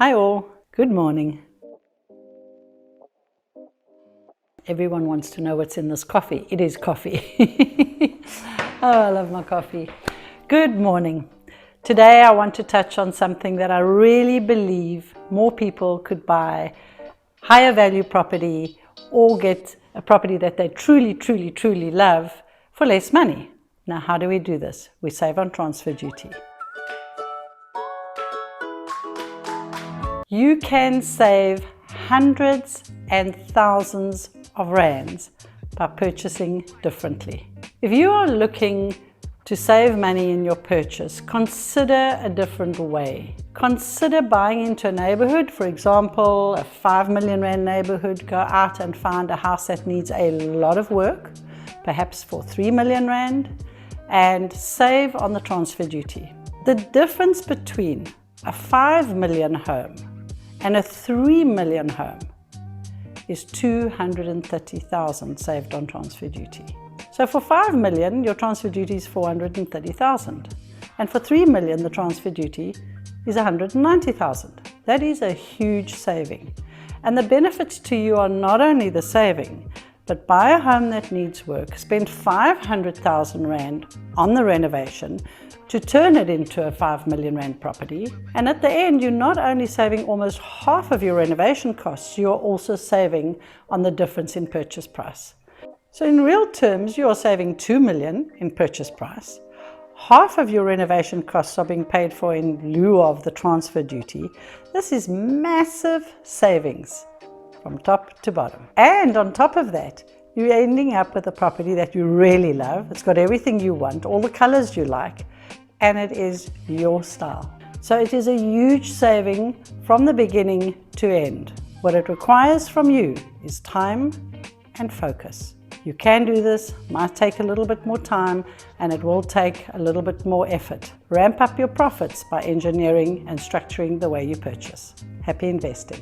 Hi all, good morning. Everyone wants to know what's in this coffee. It is coffee. Oh, I love my coffee. Good morning. Today I want to touch on something that I really believe more people could buy higher value property or get a property that they truly love for less money. Now, how do we do this? We save on transfer duty. You can save hundreds and thousands of rands by purchasing differently. If you are looking to save money in your purchase, consider a different way. Consider buying into a neighborhood, for example, a 5 million rand neighborhood. Go out and find a house that needs a lot of work, perhaps for 3 million rand, and save on the transfer duty. The difference between a 5 million home and a 3 million home is 230,000 saved on transfer duty. So for 5 million, your transfer duty is 430,000. And for 3 million, the transfer duty is 190,000. That is a huge saving. And the benefits to you are not only the saving, but buy a home that needs work, spend 500,000 rand on the renovation to turn it into a 5 million rand property. And at the end, you're not only saving almost half of your renovation costs, you're also saving on the difference in purchase price. So in real terms, you are saving 2 million in purchase price. Half of your renovation costs are being paid for in lieu of the transfer duty. This is massive savings from top to bottom. And on top of that, you're ending up with a property that you really love. It's got everything you want, all the colors you like, and it is your style. So it is a huge saving from the beginning to end. What it requires from you is time and focus. You can do this, might take a little bit more time, and it will take a little bit more effort. Ramp up your profits by engineering and structuring the way you purchase. Happy investing.